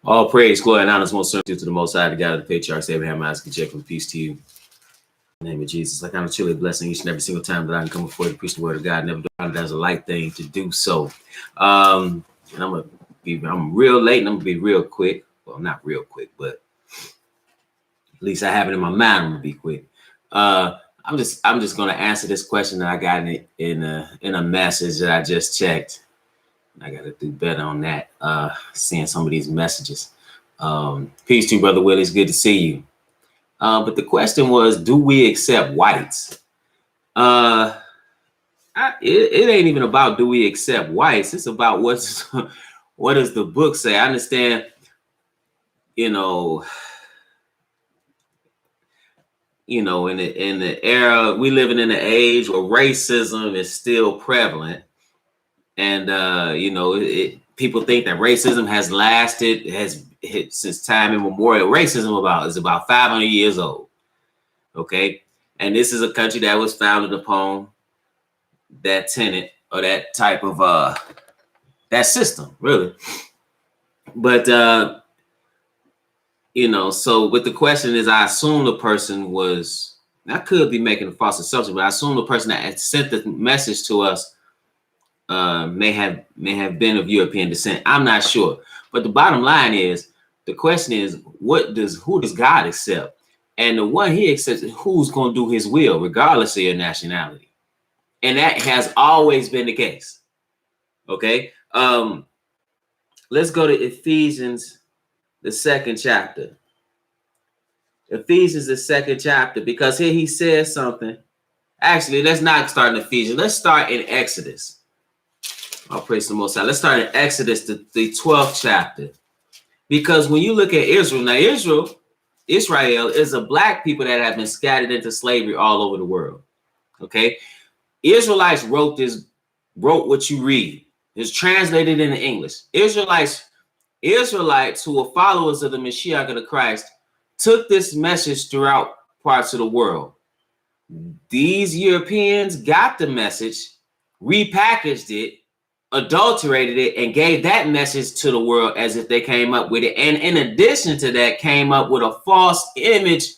All praise, glory, and honor is most certainly to the Most High, the God of the patriarchs, Abraham, Isaac, and Jacob. Peace to you. In the name of Jesus. I count it truly a blessing each and every single time that I can come before you to preach the word of God. Never doubt it as a light thing to do so. And I'm real late, and I'm gonna be real quick. Well, not real quick, but at least I have it in my mind. I'm gonna be quick. I'm just gonna answer this question that I got in a message that I just checked. I got to do better on that. Seeing some of these messages. Peace to you, Brother Willie. It's good to see you. But the question was, do we accept whites? It ain't even about do we accept whites. It's about what does the book say? I understand, in the era we living in, the age where racism is still prevalent. And, people think that racism has lasted, has hit since time immemorial. Racism is about 500 years old. Okay. And this is a country that was founded upon that tenet or that type of, that system, really. But, so with the question is, I assume the person was, I could be making a false assumption, but I assume the person that had sent the message to us may have been of European descent. I'm not sure, but the bottom line is, the question is, who does God accept? And the one He accepts is who's going to do His will, regardless of your nationality, and that has always been the case. Okay, let's go to Ephesians, the 2nd chapter. Ephesians, the 2nd chapter, because here he says something. Actually, let's not start in Ephesians. Let's start in Exodus. I'll praise the Most High. Let's start in Exodus, the 12th chapter. Because when you look at Israel, now Israel is a black people that have been scattered into slavery all over the world. Okay. Israelites wrote what you read. It's translated into English. Israelites who were followers of the Mashiach of the Christ took this message throughout parts of the world. These Europeans got the message, repackaged it, adulterated it, and gave that message to the world as if they came up with it. And in addition to that, came up with a false image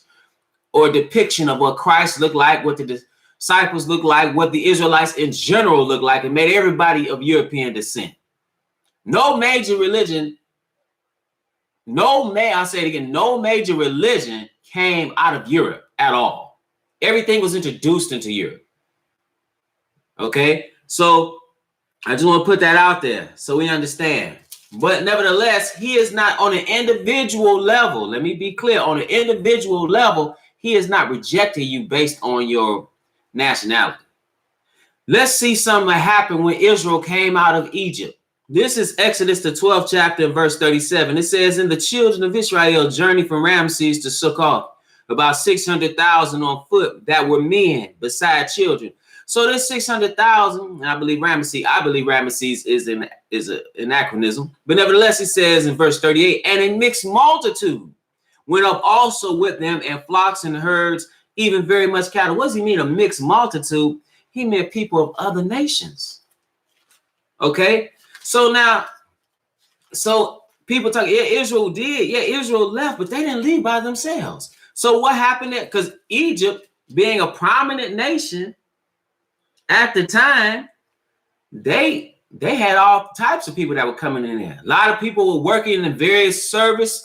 or depiction of what Christ looked like, what the disciples looked like, what the Israelites in general looked like, and made everybody of European descent. No major religion came out of Europe at all. Everything was introduced into Europe. Okay, so I just want to put that out there so we understand. But nevertheless, He is not on an individual level. Let me be clear. On an individual level, He is not rejecting you based on your nationality. Let's see something that happened when Israel came out of Egypt. This is Exodus, the 12th chapter, verse 37. It says, "And the children of Israel journeyed from Ramses to Succoth, about 600,000 on foot that were men, beside children." So this 600,000, I believe Ramesses is an anachronism. But nevertheless, it says in verse 38, "And a mixed multitude went up also with them, and flocks and herds, even very much cattle." What does he mean, a mixed multitude? He meant people of other nations. Okay, so people talk, Israel left, but they didn't leave by themselves. So what happened there? Because Egypt, being a prominent nation at the time, they had all types of people that were coming in there. A lot of people were working in various service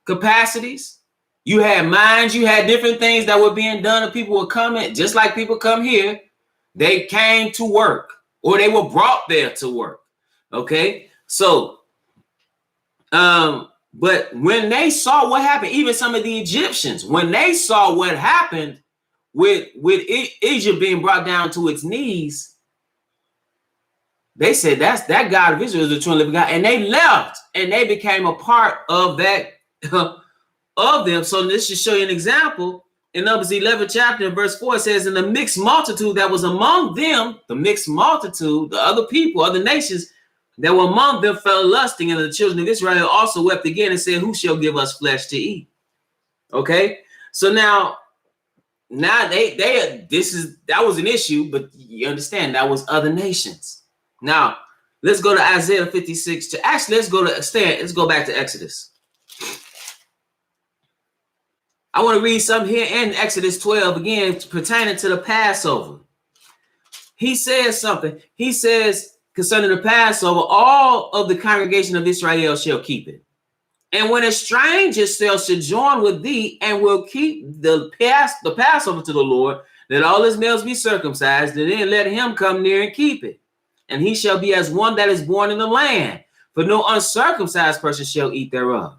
capacities. You had mines, you had different things that were being done, and people were coming, just like people come here. They came to work, or they were brought there to work. Okay, so but when they saw what happened, even some of the Egyptians, when they saw what happened with Egypt being brought down to its knees, they said that God of Israel is the true and living God, and they left, and they became a part of that of them. So this should show you an example. In Numbers 11 chapter, verse 4, it says, "And the mixed multitude that was among them," the mixed multitude, the other people, other nations that were among them, fell lusting, and the children of Israel also wept again and said, "Who shall give us flesh to eat?" Okay, so now that was an issue, but you understand that was other nations. Now Let's go to Isaiah 56. Actually, let's go back to Exodus. I want to read something here in Exodus 12 again pertaining to the Passover. He says something. He says concerning the Passover, all of the congregation of Israel shall keep it. And when a stranger shall sojourn with thee and will keep the Passover to the Lord, let all his males be circumcised, and then let him come near and keep it. And he shall be as one that is born in the land, for no uncircumcised person shall eat thereof.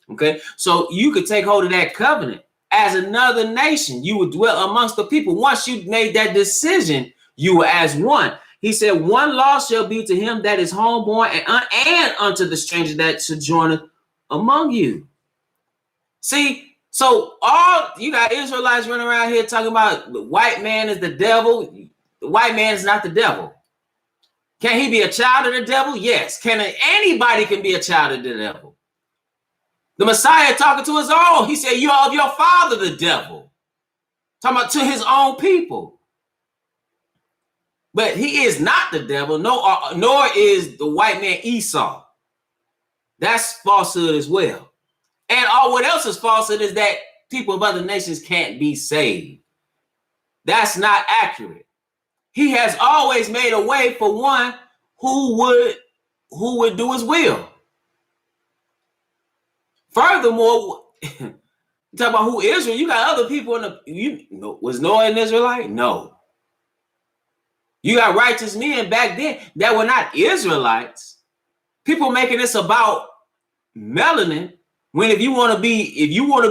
Okay, so you could take hold of that covenant as another nation. You would dwell amongst the people. Once you made that decision, you were as one. He said, one law shall be to him that is homeborn and unto the stranger that sojourneth among you. See, so all you got Israelites running around here talking about the white man is the devil. The white man is not the devil. Can he be a child of the devil? Yes. Anybody can be a child of the devil. The Messiah talking to his own. He said, you're of your father, the devil. Talking about to his own people. But he is not the devil, nor is the white man Esau. That's falsehood as well. And what else is falsehood is that people of other nations can't be saved. That's not accurate. He has always made a way for one who would do his will. Furthermore, you talk about who Israel, you got other people was Noah an Israelite? No. You got righteous men back then that were not Israelites. People making this about melanin, when if you want to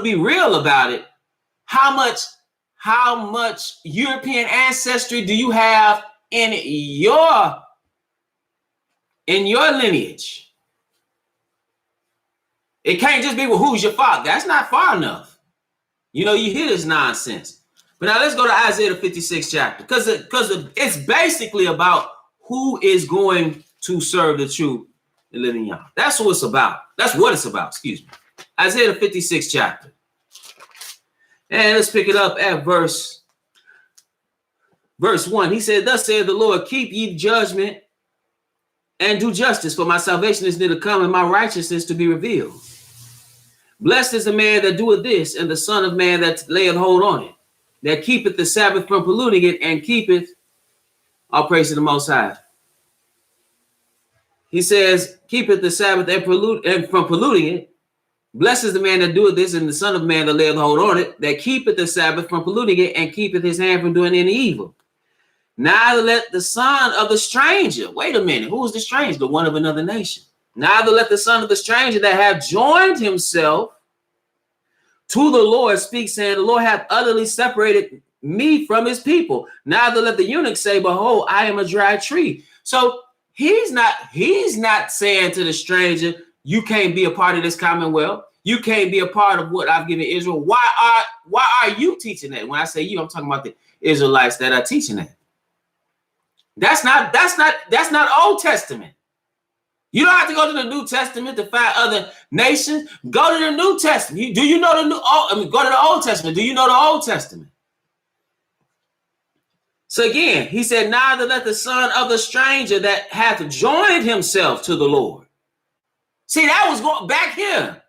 be real about it, how much European ancestry do you have in your lineage? It can't just be, well, who's your father? That's not far enough. You hear this nonsense. But now let's go to Isaiah the 56th chapter, because it's basically about who is going to serve the true and living Yah. That's what it's about. That's what it's about. Excuse me. Isaiah the 56th chapter. And let's pick it up at verse 1. He said, thus saith the Lord, keep ye judgment and do justice, for my salvation is near to come, and my righteousness to be revealed. Blessed is the man that doeth this, and the son of man that layeth hold on it, that keepeth the Sabbath from polluting it, and keepeth all praise to the Most High. He says, keepeth the Sabbath and from polluting it. Blessed is the man that doeth this, and the son of man that layeth hold on it, that keepeth the Sabbath from polluting it, and keepeth his hand from doing any evil. Neither let the son of the stranger, wait a minute, who is the stranger? The one of another nation. Neither let the son of the stranger that have joined himself to the Lord speak, saying, the Lord hath utterly separated me from his people. Neither let the eunuch say, behold, I am a dry tree. So he's not saying to the stranger, you can't be a part of this commonwealth. You can't be a part of what I've given Israel. Why are you teaching that? When I say you, I'm talking about the Israelites that are teaching that. That's not Old Testament. You don't have to go to the New Testament to find other nations. Go to the New Testament. Do you know the go to the Old Testament. Do you know the Old Testament? So again, he said, neither let the son of the stranger that hath joined himself to the Lord. See, that was going back here.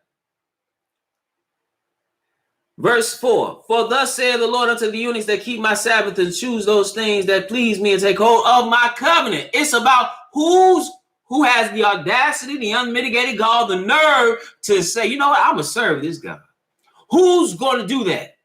Verse 4, for thus saith the Lord unto the eunuchs that keep my Sabbath and choose those things that please me and take hold of my covenant. It's about who has the audacity, the unmitigated gall, the nerve to say, you know what, I'm going to serve this God. Who's going to do that?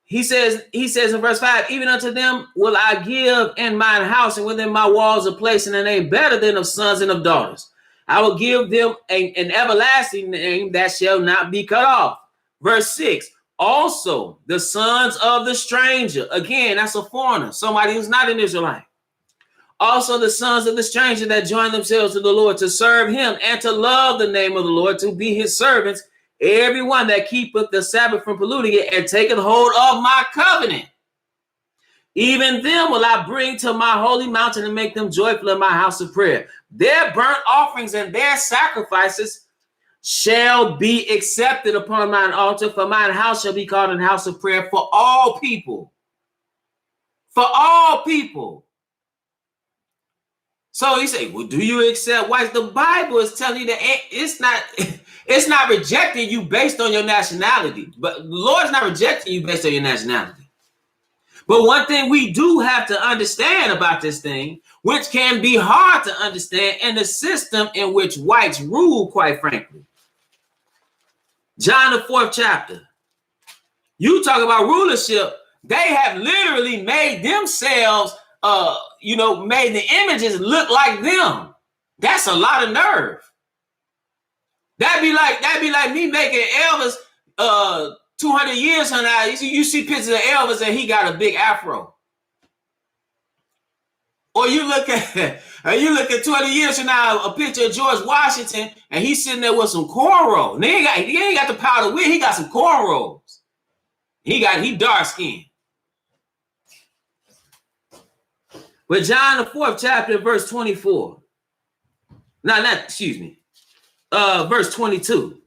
He says in verse 5, even unto them will I give in mine house and within my walls a place and a name better than of sons and of daughters. I will give them an everlasting name that shall not be cut off. Verse 6, also the sons of the stranger. Again, that's a foreigner, somebody who's not an Israelite. Also the sons of the stranger that join themselves to the Lord to serve him and to love the name of the Lord, to be his servants. Everyone that keepeth the Sabbath from polluting it and taketh hold of my covenant. Even them will I bring to my holy mountain and make them joyful in my house of prayer. Their burnt offerings and their sacrifices shall be accepted upon mine altar, for mine house shall be called an house of prayer for all people. For all people. So he said, well, do you accept whites? The Bible is telling you that it's not rejecting you based on your nationality. But the Lord's not rejecting you based on your nationality. But one thing we do have to understand about this thing, which can be hard to understand in the system in which whites rule, quite frankly. John, the 4th chapter. You talk about rulership. They have literally made themselves, made the images look like them. That's a lot of nerve. That'd be like me making Elvis 200 years from now. You see pictures of Elvis and he got a big afro. Or you look at 20 years from now a picture of George Washington and he's sitting there with some cornrows. He ain't got the powder wig. He got some cornrows. He dark skinned. But John the 4th chapter, verse 24. Verse 22.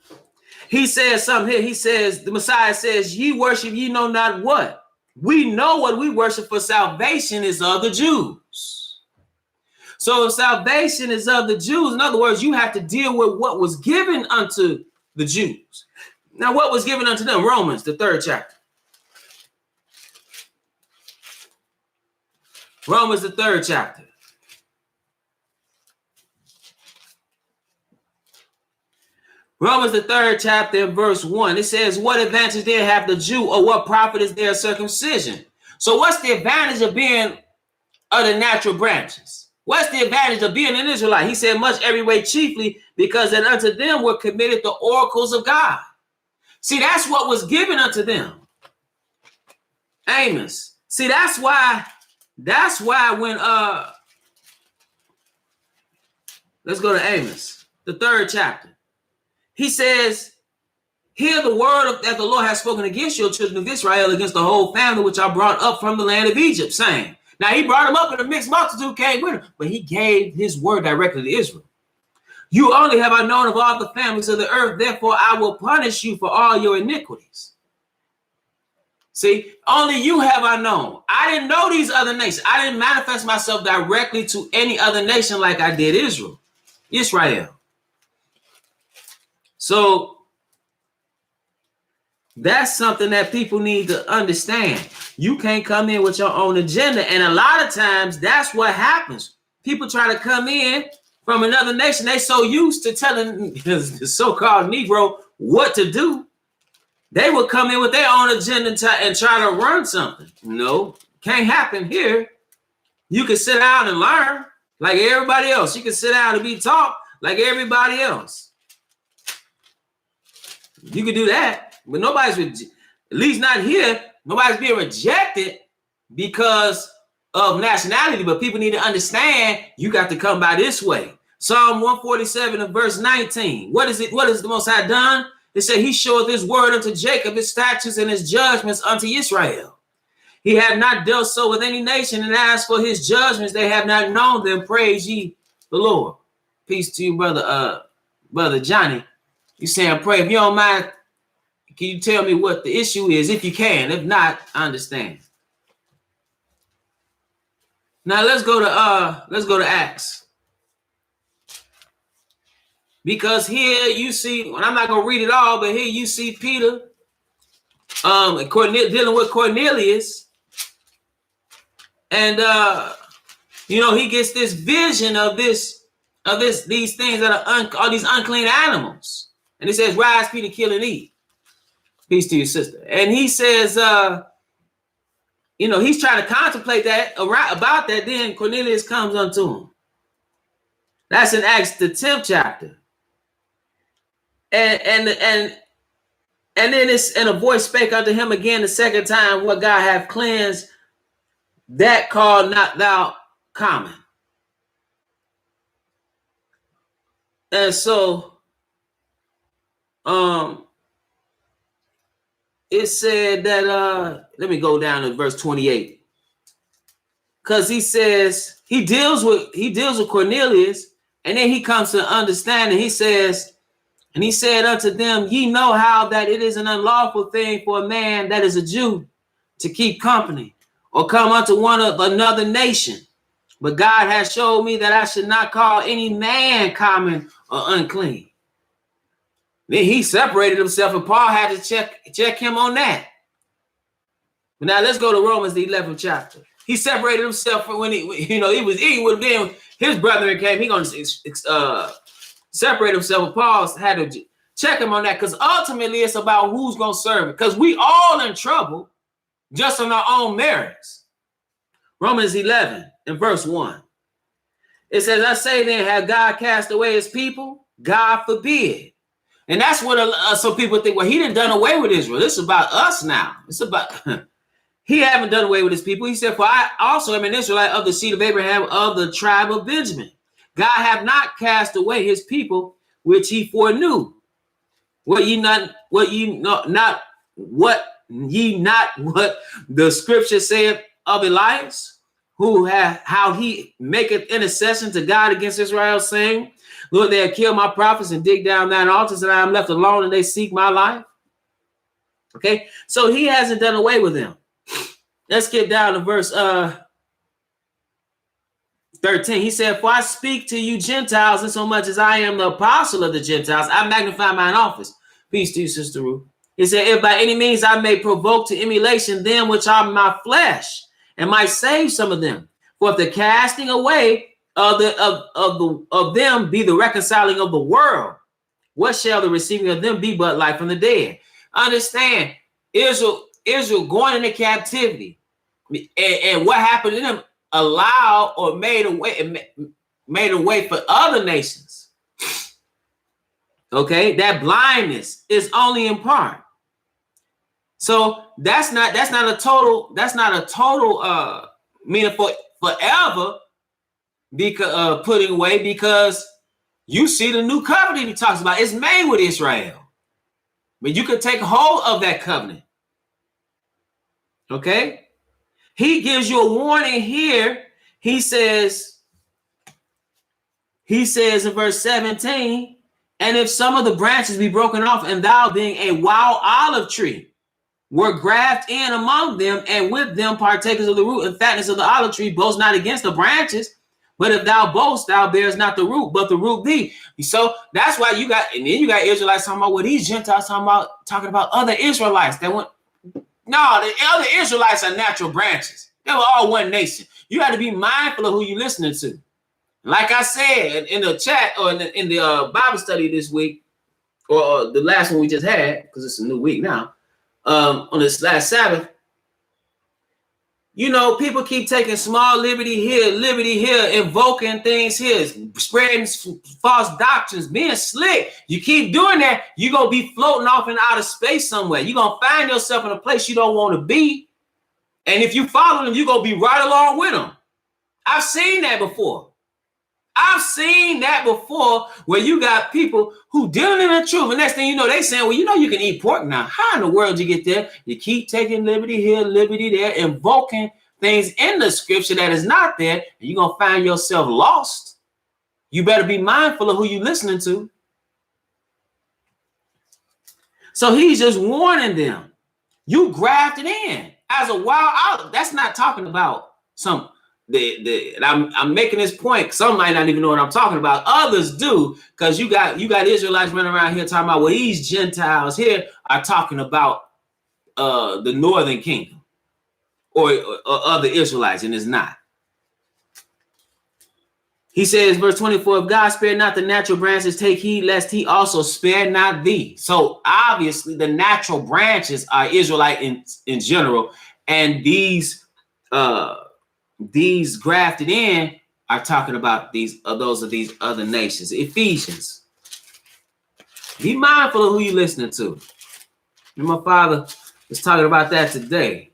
He says something here. He says, the Messiah says, ye worship, ye know not what. We know what we worship, for salvation is of the Jews. So if salvation is of the Jews, in other words, you have to deal with what was given unto the Jews. Now, what was given unto them? Romans, the 3rd chapter. Romans, the 3rd chapter. Romans, the 3rd chapter, verse 1. It says, what advantage then have the Jew, or what profit is their circumcision? So what's the advantage of being of the natural branches? What's the advantage of being an Israelite? He said, much every way, chiefly because that unto them were committed the oracles of God. See, that's what was given unto them. Amos. See, that's why when let's go to Amos, the 3rd chapter. He says, hear the word that the Lord has spoken against your children of Israel, against the whole family which I brought up from the land of Egypt, saying. Now he brought them up and a mixed multitude came with him, but he gave his word directly to Israel. You only have I known of all the families of the earth, therefore I will punish you for all your iniquities. See, only you have I known. I didn't know these other nations. I didn't manifest myself directly to any other nation like I did Israel. So that's something that people need to understand. You can't come in with your own agenda. And a lot of times that's what happens. People try to come in from another nation. They're so used to telling the so-called Negro what to do. They will come in with their own agenda and try to run something. No, can't happen here. You can sit down and learn like everybody else. You can sit down and be taught like everybody else. You can do that, but nobody's, at least not here, nobody's being rejected because of nationality, but people need to understand you got to come by this way. Psalm 147 and verse 19. What is it? What is the Most High done? It said, he showeth his word unto Jacob, his statutes and his judgments unto Israel. He have not dealt so with any nation, and as for his judgments, they have not known them. Praise ye the Lord. Peace to you, brother Johnny. You saying pray. If you don't mind, can you tell me what the issue is? If you can. If not, I understand. Now let's go to Acts. Because here you see, and I'm not gonna read it all, but here you see Peter dealing with Cornelius. And he gets this vision of these things that are all these unclean animals. And he says, rise, Peter, kill and eat. Peace to your sister. And he says, he's trying to contemplate that about that. Then Cornelius comes unto him. That's in Acts, the 10th chapter. And then it's, and a voice spake unto him again the second time, what God hath cleansed, that call not thou common. And so it said that let me go down to verse 28. Because he says he deals with Cornelius, and then he comes to understand, and he says, and he said unto them, ye know how that it is an unlawful thing for a man that is a Jew to keep company or come unto one of another nation, But God has showed me that I should not call any man common or unclean. Then he separated himself, and Paul had to check him on that. But now let's go to Romans, the 11th chapter. He separated himself when he was eating with them. His brethren came. He gonna separate himself. Paul had to check him on that, because ultimately it's about who's gonna serve it. Because we all in trouble just on our own merits. Romans 11 and verse 1. It says, I say then, have God cast away his people? God forbid. And that's what some people think. Well, he didn't done away with Israel. This is about us now. It's about he haven't done away with his people. He said, for I also am an Israelite of the seed of Abraham, of the tribe of Benjamin. God have not cast away his people, which he foreknew. What the scripture said of Elias, how he maketh intercession to God against Israel, saying, Lord, they have killed my prophets and dig down thine altars, and I am left alone, and they seek my life. Okay, so he hasn't done away with them. Let's get down to verse 13. He said, for I speak to you Gentiles, and so much as I am the apostle of the Gentiles, I magnify mine office. Peace to you, Sister Ruth. He said, if by any means I may provoke to emulation them which are my flesh, and might save some of them. For if the casting away of them be the reconciling of the world, what shall the receiving of them be but life from the dead? Understand, Israel going into captivity, and what happened to them allowed or made a way for other nations. Okay, that blindness is only in part. So that's not a total meaning for forever because putting away, because you see the new covenant he talks about is made with Israel. But you could take hold of that covenant. Okay? He gives you a warning here. He says in verse 17, and if some of the branches be broken off, and thou being a wild olive tree, were grafted in among them, and with them partakers of the root and fatness of the olive tree, boast not against the branches. But if thou boast, thou bearest not the root, but the root thee. So that's why you got Israelites talking about what these Gentiles talking about other Israelites that went. No, the other Israelites are natural branches. They were all one nation. You got to be mindful of who you're listening to. Like I said in the chat or in the Bible study this week, or the last one we just had, because it's a new week now, on this last Sabbath, people keep taking small liberty here, invoking things here, spreading false doctrines, being slick. You keep doing that, you're going to be floating off in outer space somewhere. You're going to find yourself in a place you don't want to be. And if you follow them, you're going to be right along with them. I've seen that before. Where you got people who dealing in the truth. And next thing you know, they saying, well, you can eat pork now. How in the world did you get there? You keep taking liberty here, liberty there, invoking things in the scripture that is not there, and you're going to find yourself lost. You better be mindful of who you're listening to. So he's just warning them. You grafted in as a wild olive. That's not talking about some... I'm making this point. Some might not even know what I'm talking about. Others do, because you got Israelites running around here talking about, well, these Gentiles here are talking about the northern kingdom or other Israelites, and it's not. He says, verse 24, if God spared not the natural branches, take heed lest he also spare not thee. So obviously the natural branches are Israelite in general, and these grafted in are talking about those of these other nations. Ephesians. Be mindful of who you're listening to. And my father was talking about that today.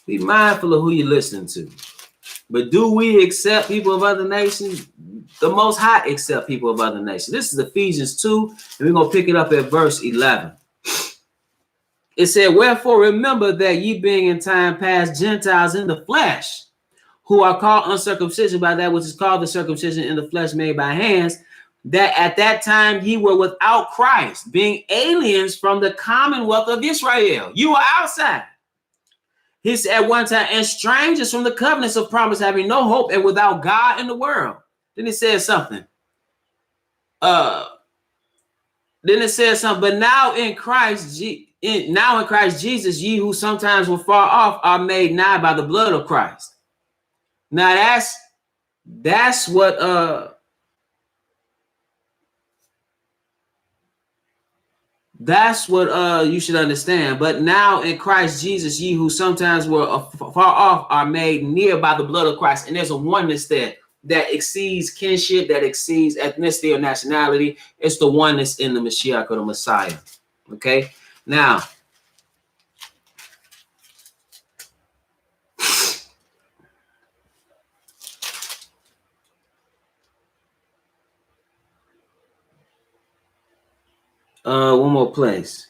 Be mindful of who you're listening to. But do we accept people of other nations? The Most High accept people of other nations. This is Ephesians 2, and we're going to pick it up at verse 11. It said, wherefore remember that ye being in time past Gentiles in the flesh, who are called uncircumcision by that which is called the circumcision in the flesh made by hands, that at that time ye were without Christ, being aliens from the commonwealth of Israel. You are outside. He said at one time, and strangers from the covenants of promise, having no hope and without God in the world. Then it says something. Then it says something. But now in Christ Jesus, ye who sometimes were far off are made nigh by the blood of Christ. Now that's what you should understand. But now in Christ Jesus, ye who sometimes were far off are made near by the blood of Christ. And there's a oneness there that exceeds kinship, that exceeds ethnicity or nationality. It's the oneness in the Mashiach or the Messiah. Okay. Now, one more place.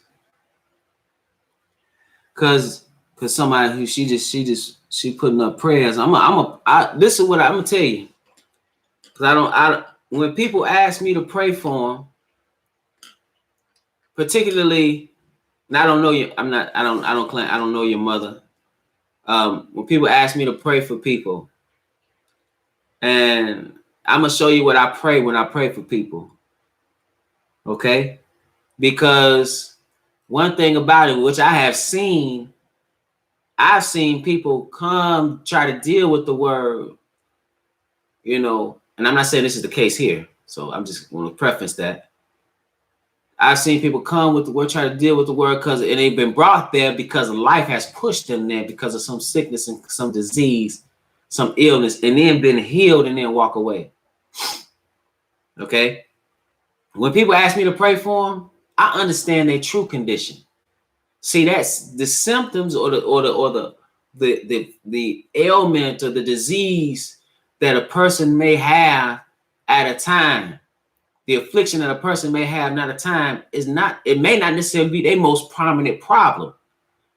Cause somebody who she putting up prayers. This is what I'm gonna tell you. Cause when people ask me to pray for them, particularly, and I don't know you. I don't know your mother. When people ask me to pray for people, and I'm gonna show you what I pray when I pray for people. Okay, because one thing about it, which I've seen people come try to deal with the word, and I'm not saying this is the case here, so I'm just going to preface that. I've seen people come with the word, try to deal with the word because they've been brought there because life has pushed them there because of some sickness and some disease, some illness, and then been healed and then walk away. Okay? When people ask me to pray for them, I understand their true condition. See, that's the symptoms or the ailment or the disease that a person may have at a time. The affliction that a person may have at a time it may not necessarily be their most prominent problem.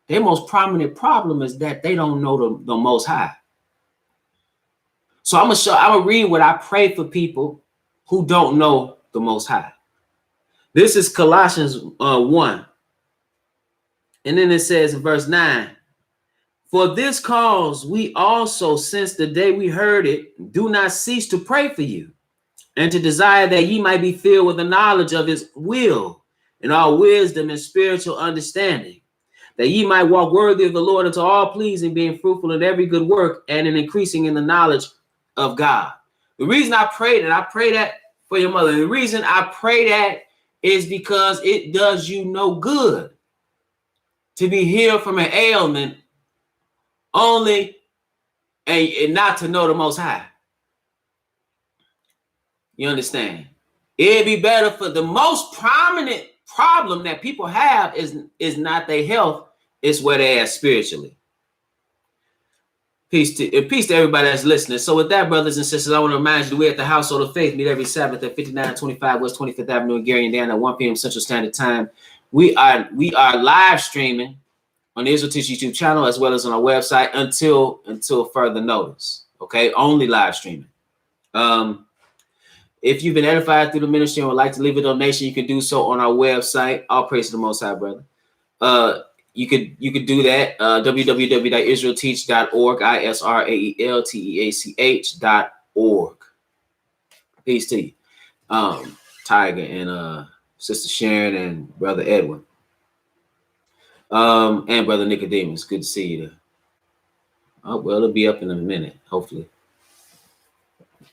Their most prominent problem is that they don't know the Most High. So I'm gonna read what I pray for people who don't know the Most High. This is Colossians 1. And then it says in verse 9, for this cause we also, since the day we heard it, do not cease to pray for you, and to desire that ye might be filled with the knowledge of his will, and all wisdom and spiritual understanding, that ye might walk worthy of the Lord unto all pleasing, being fruitful in every good work, and in increasing in the knowledge of God. The reason I pray that for your mother, and the reason I pray that is because it does you no good to be healed from an ailment only and not to know the Most High. You understand? It'd be better for the most prominent problem that people have is not their health, it's where they are spiritually. Peace to everybody that's listening. So with that, brothers and sisters, I want to remind you that we're at the Household of Faith, meet every Sabbath at 5925 West 25th Avenue in Gary, Indiana at 1 p.m. Central Standard Time. We are live streaming on the Israel Teach YouTube channel as well as on our website until further notice. Okay, only live streaming. If you've been edified through the ministry and would like to leave a donation, you can do so on our website. All praise to the Most High, brother. You could do that. www.israelteach.org. ISRAELTEACH.org. Peace to you, Tiger and Sister Sharon and Brother Edwin. And Brother Nicodemus. Good to see you there. Oh, well, it'll be up in a minute, hopefully.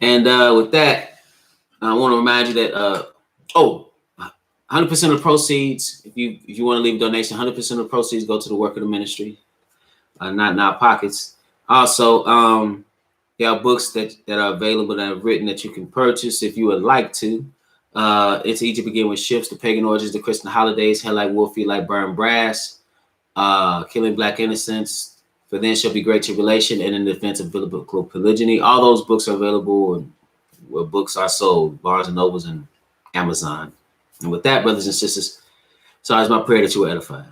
And with that, I want to remind you that 100% of the proceeds, if you want to leave a donation, 100% of the proceeds go to the work of the ministry, not in our pockets. Also, there are books that are available that I've written that you can purchase if you would like to. Into Egypt Begin with Ships, The Pagan Origins, The Christian Holidays, Hell Like Wolf, Feet Like Burn Brass, Killing Black Innocents, For Then Shall Be Great Tribulation, and In Defense of Biblical Polygyny. All those books are available where books are sold, Barnes and Nobles and Amazon. And with that, brothers and sisters, so it's my prayer that you were edified.